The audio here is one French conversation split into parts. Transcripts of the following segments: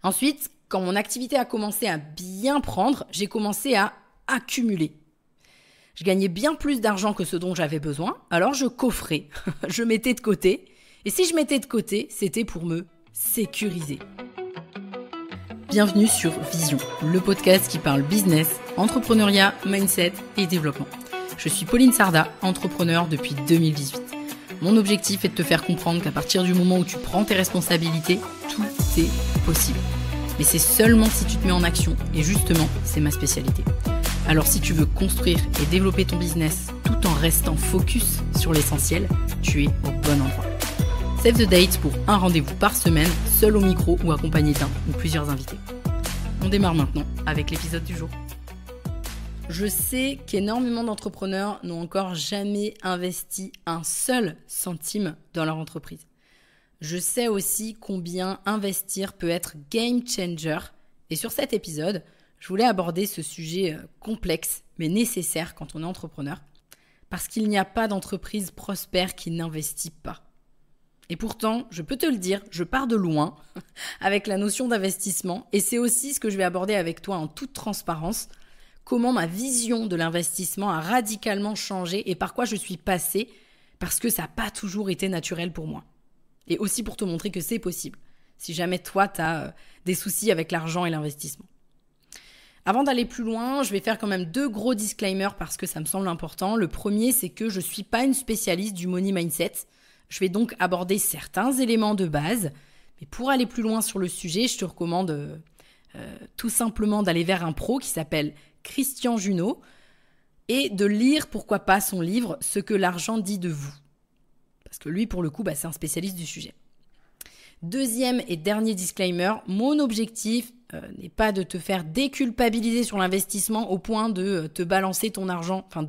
Ensuite, quand mon activité a commencé à bien prendre, j'ai commencé à accumuler. Je gagnais bien plus d'argent que ce dont j'avais besoin, alors je coffrais, je mettais de côté. Et si je mettais de côté, c'était pour me sécuriser. Bienvenue sur Vision, le podcast qui parle business, entrepreneuriat, mindset et développement. Je suis Pauline Sarda, entrepreneur depuis 2018. Mon objectif est de te faire comprendre qu'à partir du moment où tu prends tes responsabilités, tout est possible. Mais c'est seulement si tu te mets en action, et justement, c'est ma spécialité. Alors si tu veux construire et développer ton business tout en restant focus sur l'essentiel, tu es au bon endroit. Save the date pour un rendez-vous par semaine, seul au micro ou accompagné d'un ou plusieurs invités. On démarre maintenant avec l'épisode du jour. Je sais qu'énormément d'entrepreneurs n'ont encore jamais investi un seul centime dans leur entreprise. Je sais aussi combien investir peut être game changer. Et sur cet épisode, je voulais aborder ce sujet complexe mais nécessaire quand on est entrepreneur. Parce qu'il n'y a pas d'entreprise prospère qui n'investit pas. Et pourtant, je peux te le dire, je pars de loin avec la notion d'investissement. Et c'est aussi ce que je vais aborder avec toi en toute transparence. Comment ma vision de l'investissement a radicalement changé et par quoi je suis passée. Parce que ça n'a pas toujours été naturel pour moi. Et aussi pour te montrer que c'est possible, si jamais toi, tu as des soucis avec l'argent et l'investissement. Avant d'aller plus loin, je vais faire quand même 2 gros disclaimers parce que ça me semble important. Le premier, c'est que je ne suis pas une spécialiste du money mindset. Je vais donc aborder certains éléments de base. Mais pour aller plus loin sur le sujet, je te recommande tout simplement d'aller vers un pro qui s'appelle Christian Junod et de lire, pourquoi pas, son livre « Ce que l'argent dit de vous ». Parce que lui, pour le coup, c'est un spécialiste du sujet. Deuxième et dernier disclaimer, mon objectif n'est pas de te faire déculpabiliser sur l'investissement au point de te balancer ton argent, par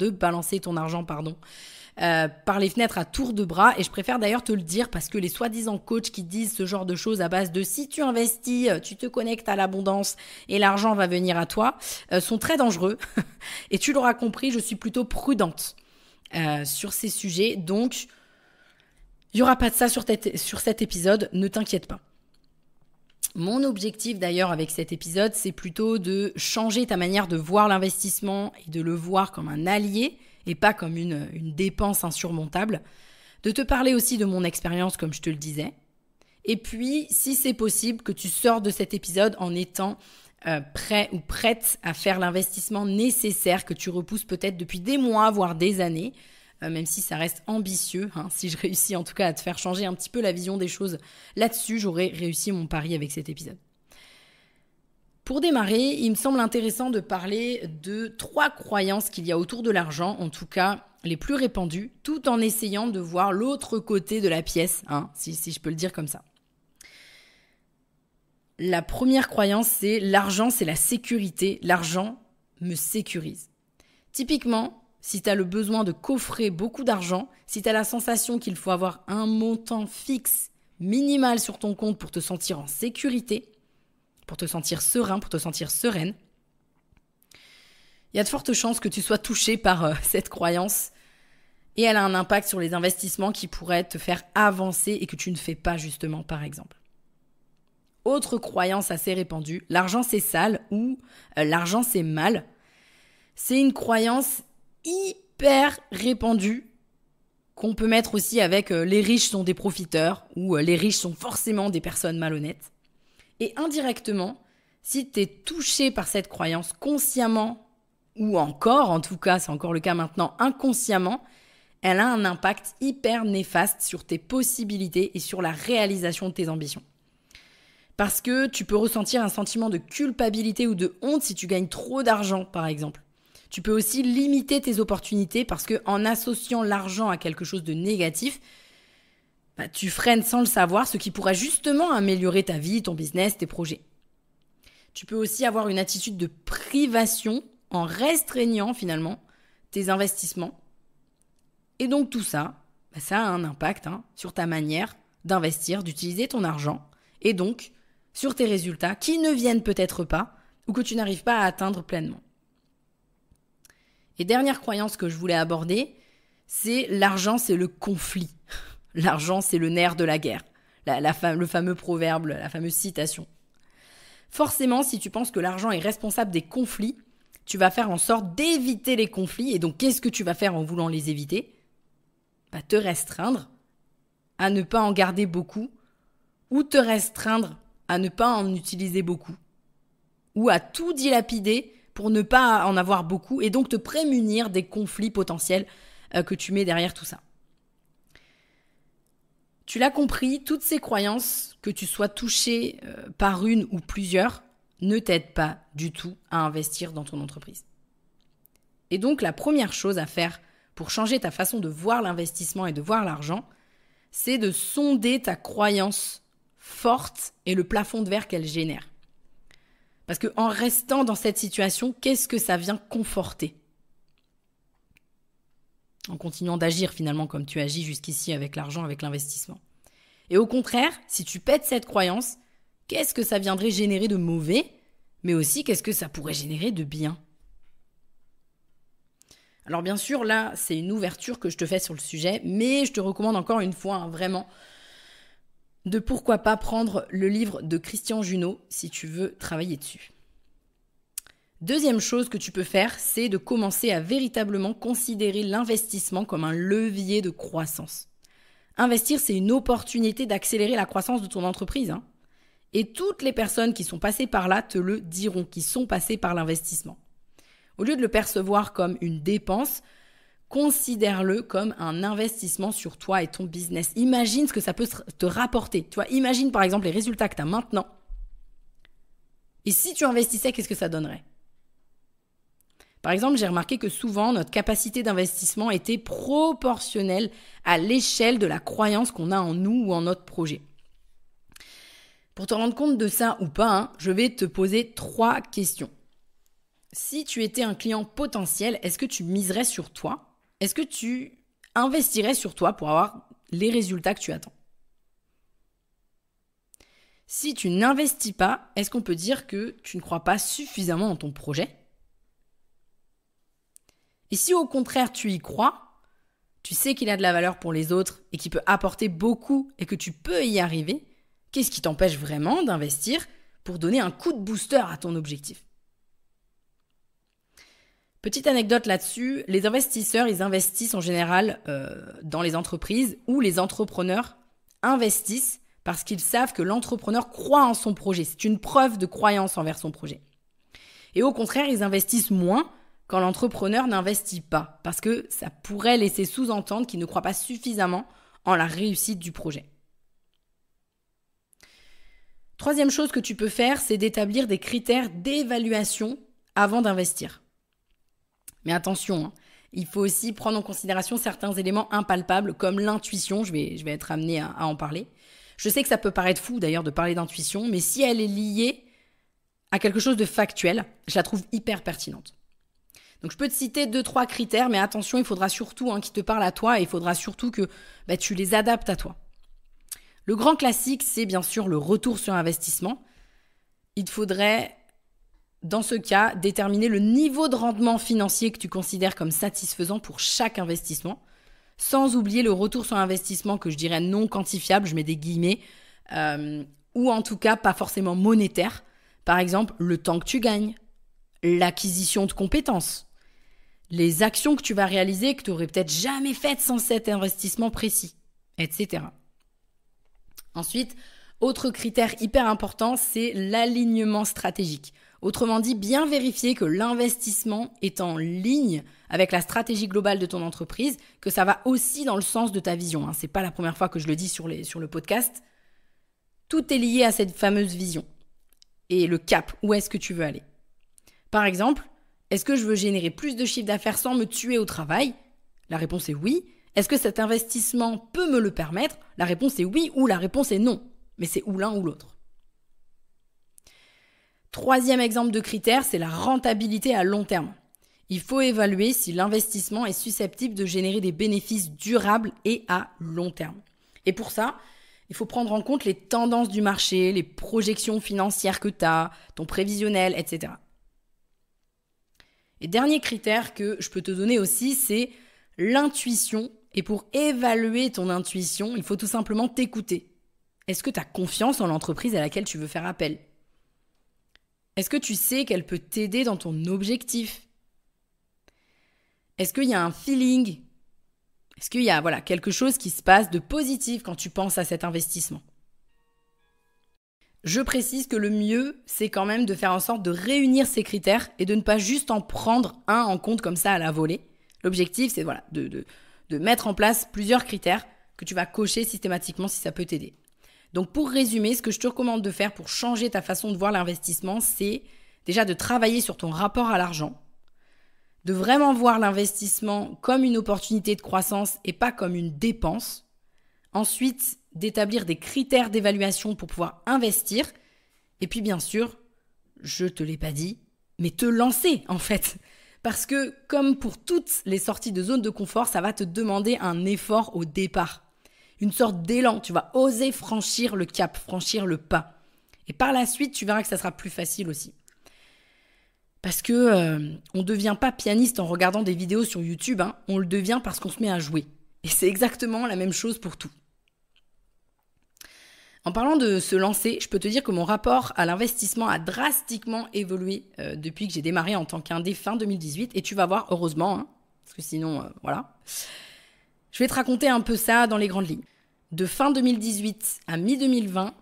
les fenêtres à tour de bras. Et je préfère d'ailleurs te le dire parce que les soi-disant coachs qui disent ce genre de choses à base de si tu investis, tu te connectes à l'abondance et l'argent va venir à toi, sont très dangereux. Et tu l'auras compris, je suis plutôt prudente sur ces sujets. Donc, il n'y aura pas de ça sur cet épisode, ne t'inquiète pas. Mon objectif d'ailleurs avec cet épisode, c'est plutôt de changer ta manière de voir l'investissement et de le voir comme un allié et pas comme une dépense insurmontable. De te parler aussi de mon expérience comme je te le disais. Et puis, si c'est possible, que tu sors de cet épisode en étant prêt ou prête à faire l'investissement nécessaire que tu repousses peut-être depuis des mois, voire des années. Même si ça reste ambitieux, si je réussis en tout cas à te faire changer un petit peu la vision des choses là-dessus, j'aurai réussi mon pari avec cet épisode. Pour démarrer, il me semble intéressant de parler de 3 croyances qu'il y a autour de l'argent, en tout cas les plus répandues, tout en essayant de voir l'autre côté de la pièce, si je peux le dire comme ça. La première croyance, c'est l'argent, c'est la sécurité. L'argent me sécurise. Typiquement, si tu as le besoin de coffrer beaucoup d'argent, si tu as la sensation qu'il faut avoir un montant fixe minimal sur ton compte pour te sentir en sécurité, pour te sentir serein, pour te sentir sereine, il y a de fortes chances que tu sois touché par cette croyance et elle a un impact sur les investissements qui pourraient te faire avancer et que tu ne fais pas justement par exemple. Autre croyance assez répandue, l'argent c'est sale ou l'argent c'est mal. C'est une croyance hyper répandue qu'on peut mettre aussi avec les riches sont des profiteurs ou les riches sont forcément des personnes malhonnêtes. Et indirectement, si tu es touché par cette croyance consciemment ou encore, en tout cas c'est encore le cas maintenant, inconsciemment, elle a un impact hyper néfaste sur tes possibilités et sur la réalisation de tes ambitions. Parce que tu peux ressentir un sentiment de culpabilité ou de honte si tu gagnes trop d'argent par exemple. Tu peux aussi limiter tes opportunités parce qu'en associant l'argent à quelque chose de négatif, tu freines sans le savoir ce qui pourrait justement améliorer ta vie, ton business, tes projets. Tu peux aussi avoir une attitude de privation en restreignant finalement tes investissements. Et donc tout ça, ça a un impact sur ta manière d'investir, d'utiliser ton argent et donc sur tes résultats qui ne viennent peut-être pas ou que tu n'arrives pas à atteindre pleinement. Et dernière croyance que je voulais aborder, c'est l'argent, c'est le conflit. L'argent, c'est le nerf de la guerre. Le fameux proverbe, la fameuse citation. Forcément, si tu penses que l'argent est responsable des conflits, tu vas faire en sorte d'éviter les conflits. Et donc, qu'est-ce que tu vas faire en voulant les éviter ? Te restreindre à ne pas en garder beaucoup, ou te restreindre à ne pas en utiliser beaucoup, ou à tout dilapider pour ne pas en avoir beaucoup, et donc te prémunir des conflits potentiels que tu mets derrière tout ça. Tu l'as compris, toutes ces croyances, que tu sois touché par une ou plusieurs, ne t'aident pas du tout à investir dans ton entreprise. Et donc, la première chose à faire pour changer ta façon de voir l'investissement et de voir l'argent, c'est de sonder ta croyance forte et le plafond de verre qu'elle génère. Parce qu'en restant dans cette situation, qu'est-ce que ça vient conforter ? En continuant d'agir finalement comme tu agis jusqu'ici avec l'argent, avec l'investissement. Et au contraire, si tu pètes cette croyance, qu'est-ce que ça viendrait générer de mauvais, mais aussi qu'est-ce que ça pourrait générer de bien ? Alors bien sûr, là, c'est une ouverture que je te fais sur le sujet, mais je te recommande encore une fois, vraiment, de pourquoi pas prendre le livre de Christian Junod si tu veux travailler dessus. Deuxième chose que tu peux faire, c'est de commencer à véritablement considérer l'investissement comme un levier de croissance. Investir, c'est une opportunité d'accélérer la croissance de ton entreprise. Et toutes les personnes qui sont passées par là te le diront, qui sont passées par l'investissement. Au lieu de le percevoir comme une dépense, considère-le comme un investissement sur toi et ton business. Imagine ce que ça peut te rapporter. Tu vois, imagine par exemple les résultats que tu as maintenant. Et si tu investissais, qu'est-ce que ça donnerait ? Par exemple, j'ai remarqué que souvent, notre capacité d'investissement était proportionnelle à l'échelle de la croyance qu'on a en nous ou en notre projet. Pour te rendre compte de ça ou pas, je vais te poser 3 questions. Si tu étais un client potentiel, est-ce que tu miserais sur toi ? Est-ce que tu investirais sur toi pour avoir les résultats que tu attends ? Si tu n'investis pas, est-ce qu'on peut dire que tu ne crois pas suffisamment en ton projet ? Et si au contraire tu y crois, tu sais qu'il a de la valeur pour les autres et qu'il peut apporter beaucoup et que tu peux y arriver, qu'est-ce qui t'empêche vraiment d'investir pour donner un coup de booster à ton objectif ? Petite anecdote là-dessus, les investisseurs, ils investissent en général dans les entreprises où les entrepreneurs investissent parce qu'ils savent que l'entrepreneur croit en son projet. C'est une preuve de croyance envers son projet. Et au contraire, ils investissent moins quand l'entrepreneur n'investit pas parce que ça pourrait laisser sous-entendre qu'il ne croit pas suffisamment en la réussite du projet. Troisième chose que tu peux faire, c'est d'établir des critères d'évaluation avant d'investir. Mais attention, il faut aussi prendre en considération certains éléments impalpables comme l'intuition, je vais être amenée à en parler. Je sais que ça peut paraître fou d'ailleurs de parler d'intuition, mais si elle est liée à quelque chose de factuel, je la trouve hyper pertinente. Donc je peux te citer 2-3 critères, mais attention, il faudra surtout qu'ils te parlent à toi et il faudra surtout que tu les adaptes à toi. Le grand classique, c'est bien sûr le retour sur investissement. Il te faudrait, dans ce cas, déterminer le niveau de rendement financier que tu considères comme satisfaisant pour chaque investissement, sans oublier le retour sur investissement que je dirais non quantifiable, je mets des guillemets, ou en tout cas pas forcément monétaire. Par exemple, le temps que tu gagnes, l'acquisition de compétences, les actions que tu vas réaliser que tu n'aurais peut-être jamais faites sans cet investissement précis, etc. Ensuite, autre critère hyper important, c'est l'alignement stratégique. Autrement dit, bien vérifier que l'investissement est en ligne avec la stratégie globale de ton entreprise, que ça va aussi dans le sens de ta vision. C'est pas la première fois que je le dis sur le podcast. Tout est lié à cette fameuse vision. Et le cap, où est-ce que tu veux aller ? Par exemple, est-ce que je veux générer plus de chiffre d'affaires sans me tuer au travail ? La réponse est oui. Est-ce que cet investissement peut me le permettre ? La réponse est oui ou la réponse est non. Mais c'est ou l'un ou l'autre. Troisième exemple de critère, c'est la rentabilité à long terme. Il faut évaluer si l'investissement est susceptible de générer des bénéfices durables et à long terme. Et pour ça, il faut prendre en compte les tendances du marché, les projections financières que tu as, ton prévisionnel, etc. Et dernier critère que je peux te donner aussi, c'est l'intuition. Et pour évaluer ton intuition, il faut tout simplement t'écouter. Est-ce que tu as confiance en l'entreprise à laquelle tu veux faire appel ? Est-ce que tu sais qu'elle peut t'aider dans ton objectif? Est-ce qu'il y a un feeling? Est-ce qu'il y a quelque chose qui se passe de positif quand tu penses à cet investissement? Je précise que le mieux, c'est quand même de faire en sorte de réunir ces critères et de ne pas juste en prendre un en compte comme ça à la volée. L'objectif, c'est de mettre en place plusieurs critères que tu vas cocher systématiquement si ça peut t'aider. Donc pour résumer, ce que je te recommande de faire pour changer ta façon de voir l'investissement, c'est déjà de travailler sur ton rapport à l'argent, de vraiment voir l'investissement comme une opportunité de croissance et pas comme une dépense. Ensuite, d'établir des critères d'évaluation pour pouvoir investir. Et puis bien sûr, je te l'ai pas dit, mais te lancer en fait. Parce que comme pour toutes les sorties de zone de confort, ça va te demander un effort au départ. Une sorte d'élan, tu vas oser franchir le cap, franchir le pas. Et par la suite, tu verras que ça sera plus facile aussi. Parce que on ne devient pas pianiste en regardant des vidéos sur YouTube, on le devient parce qu'on se met à jouer. Et c'est exactement la même chose pour tout. En parlant de se lancer, je peux te dire que mon rapport à l'investissement a drastiquement évolué depuis que j'ai démarré en tant qu'indé fin 2018. Et tu vas voir, heureusement, parce que sinon, voilà. Je vais te raconter un peu ça dans les grandes lignes. De fin 2018 à mi-2020,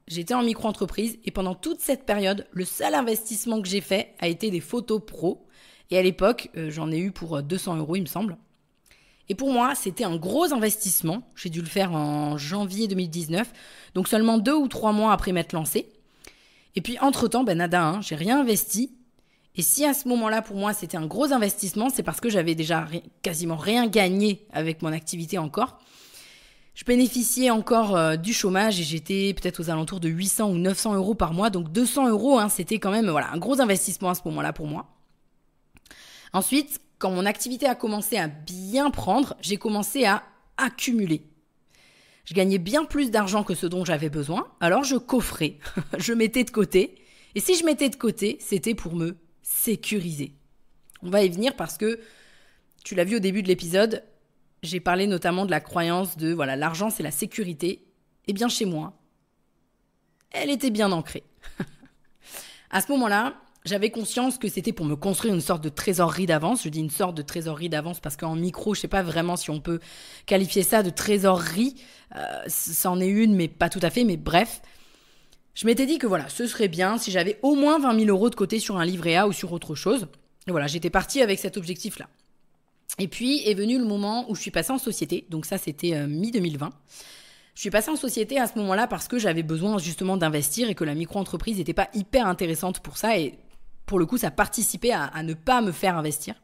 j'étais en micro-entreprise et pendant toute cette période, le seul investissement que j'ai fait a été des photos pro. Et à l'époque, j'en ai eu pour 200 €, il me semble. Et pour moi, c'était un gros investissement. J'ai dû le faire en janvier 2019, donc seulement 2 ou 3 mois après m'être lancée. Et puis entre-temps, nada, j'ai rien investi. Et si à ce moment-là, pour moi, c'était un gros investissement, c'est parce que j'avais déjà quasiment rien gagné avec mon activité encore. Je bénéficiais encore du chômage et j'étais peut-être aux alentours de 800 ou 900 € par mois. Donc 200 €, c'était quand même un gros investissement à ce moment-là pour moi. Ensuite, quand mon activité a commencé à bien prendre, j'ai commencé à accumuler. Je gagnais bien plus d'argent que ce dont j'avais besoin, alors je coffrais, je mettais de côté. Et si je mettais de côté, c'était pour me sécuriser. On va y venir parce que, tu l'as vu au début de l'épisode, j'ai parlé notamment de la croyance de l'argent c'est la sécurité. Eh bien chez moi, elle était bien ancrée. À ce moment-là, j'avais conscience que c'était pour me construire une sorte de trésorerie d'avance. Je dis une sorte de trésorerie d'avance parce qu'en micro, je sais pas vraiment si on peut qualifier ça de trésorerie. Ça en est une, mais pas tout à fait, mais bref. Je m'étais dit que ce serait bien si j'avais au moins 20 000 € de côté sur un livret A ou sur autre chose. Et j'étais partie avec cet objectif-là. Et puis est venu le moment où je suis passée en société. Donc ça, c'était mi-2020. Je suis passée en société à ce moment-là parce que j'avais besoin justement d'investir et que la micro-entreprise n'était pas hyper intéressante pour ça. Et pour le coup, ça participait à ne pas me faire investir.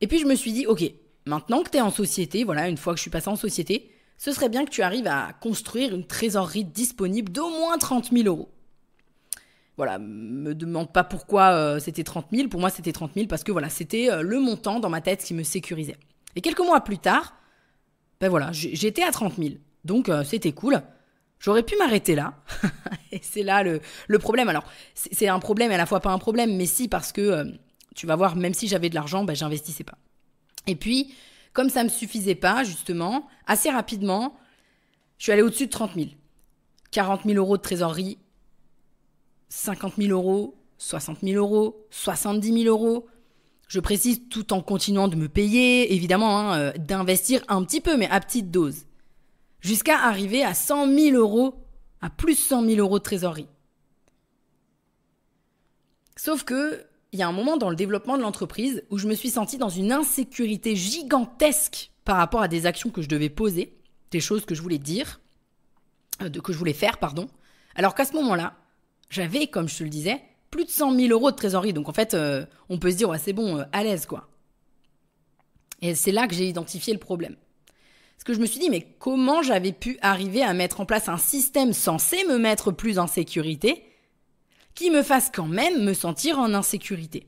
Et puis je me suis dit, ok, maintenant que tu es en société, une fois que je suis passée en société, ce serait bien que tu arrives à construire une trésorerie disponible d'au moins 30 000 €. Me demande pas pourquoi c'était 30 000. Pour moi, c'était 30 000 parce que c'était le montant dans ma tête qui me sécurisait. Et quelques mois plus tard, j'étais à 30 000. Donc, c'était cool. J'aurais pu m'arrêter là. Et c'est là le problème. Alors, c'est un problème et à la fois pas un problème, mais si, parce que tu vas voir, même si j'avais de l'argent, j'investissais pas. Et puis, comme ça me suffisait pas, justement, assez rapidement, je suis allée au-dessus de 30 000. 40 000 € de trésorerie, 50 000 €, 60 000 €, 70 000 €. Je précise tout en continuant de me payer, évidemment, d'investir un petit peu, mais à petite dose. Jusqu'à arriver à 100 000 €, à plus 100 000 € de trésorerie. Sauf que, il y a un moment dans le développement de l'entreprise où je me suis sentie dans une insécurité gigantesque par rapport à des actions que je devais poser, des choses que je voulais dire, que je voulais faire, pardon. Alors qu'à ce moment-là, j'avais, comme je te le disais, plus de 100 000 € de trésorerie. Donc en fait, on peut se dire, c'est bon, à l'aise, quoi. Et c'est là que j'ai identifié le problème. Parce que je me suis dit, mais comment j'avais pu arriver à mettre en place un système censé me mettre plus en sécurité qui me fasse quand même me sentir en insécurité?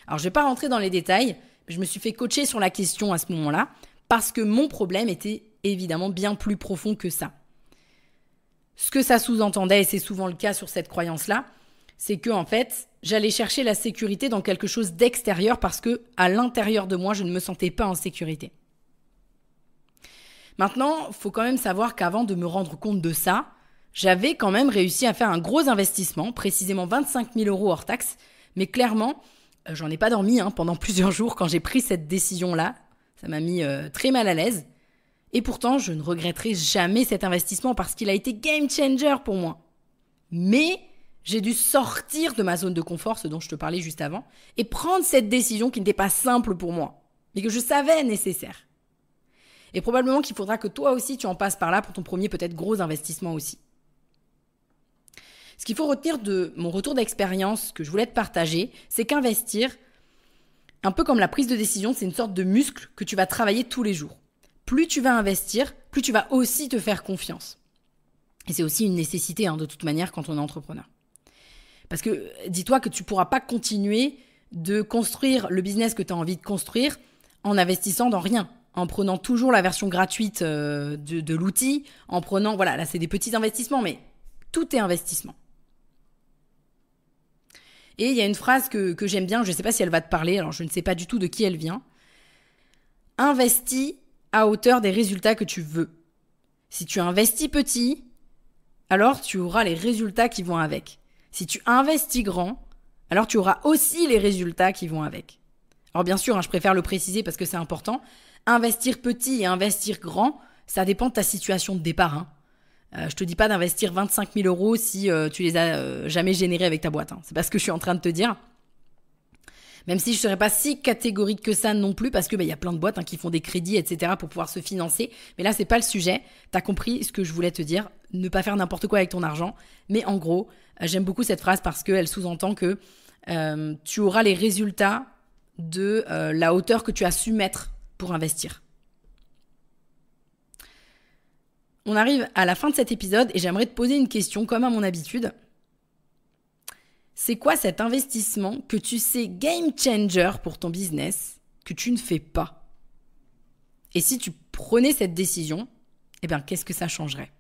Alors, je ne vais pas rentrer dans les détails, mais je me suis fait coacher sur la question à ce moment-là parce que mon problème était évidemment bien plus profond que ça. Ce que ça sous-entendait, et c'est souvent le cas sur cette croyance-là, c'est que en fait, j'allais chercher la sécurité dans quelque chose d'extérieur parce que à l'intérieur de moi, je ne me sentais pas en sécurité. Maintenant, il faut quand même savoir qu'avant de me rendre compte de ça, j'avais quand même réussi à faire un gros investissement, précisément 25 000 € hors taxe. Mais clairement, j'en ai pas dormi pendant plusieurs jours quand j'ai pris cette décision-là. Ça m'a mis très mal à l'aise. Et pourtant, je ne regretterai jamais cet investissement parce qu'il a été game changer pour moi. Mais j'ai dû sortir de ma zone de confort, ce dont je te parlais juste avant, et prendre cette décision qui n'était pas simple pour moi, mais que je savais nécessaire. Et probablement qu'il faudra que toi aussi tu en passes par là pour ton premier peut-être gros investissement aussi. Ce qu'il faut retenir de mon retour d'expérience que je voulais te partager, c'est qu'investir, un peu comme la prise de décision, c'est une sorte de muscle que tu vas travailler tous les jours. Plus tu vas investir, plus tu vas aussi te faire confiance. Et c'est aussi une nécessité de toute manière quand on est entrepreneur. Parce que dis-toi que tu ne pourras pas continuer de construire le business que tu as envie de construire en investissant dans rien, en prenant toujours la version gratuite de l'outil, en prenant, voilà, là c'est des petits investissements, mais tout est investissement. Et il y a une phrase que j'aime bien, je ne sais pas si elle va te parler, alors je ne sais pas du tout de qui elle vient. Investis à hauteur des résultats que tu veux. Si tu investis petit, alors tu auras les résultats qui vont avec. Si tu investis grand, alors tu auras aussi les résultats qui vont avec. Alors bien sûr, je préfère le préciser parce que c'est important. Investir petit et investir grand, ça dépend de ta situation de départ. Je te dis pas d'investir 25 000 € si tu les as jamais générés avec ta boîte. C'est pas ce que je suis en train de te dire. Même si je serais pas si catégorique que ça non plus, parce que y a plein de boîtes qui font des crédits, etc. pour pouvoir se financer. Mais là, c'est pas le sujet. T'as compris ce que je voulais te dire. Ne pas faire n'importe quoi avec ton argent. Mais en gros, j'aime beaucoup cette phrase parce qu'elle sous-entend que tu auras les résultats de la hauteur que tu as su mettre pour investir. On arrive à la fin de cet épisode et j'aimerais te poser une question comme à mon habitude. C'est quoi cet investissement que tu sais game changer pour ton business que tu ne fais pas? Et si tu prenais cette décision, qu'est-ce que ça changerait?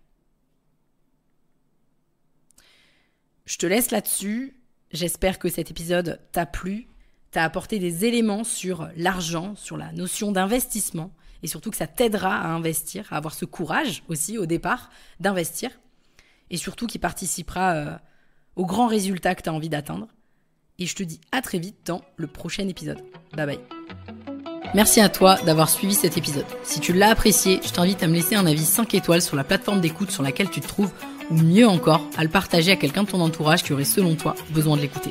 Je te laisse là-dessus. J'espère que cet épisode t'a plu, t'a apporté des éléments sur l'argent, sur la notion d'investissement et surtout que ça t'aidera à investir, à avoir ce courage aussi au départ d'investir et surtout qui participera aux grands résultats que tu as envie d'atteindre. Et je te dis à très vite dans le prochain épisode. Bye bye. Merci à toi d'avoir suivi cet épisode. Si tu l'as apprécié, je t'invite à me laisser un avis 5 étoiles sur la plateforme d'écoute sur laquelle tu te trouves ou mieux encore, à le partager à quelqu'un de ton entourage qui aurait selon toi besoin de l'écouter.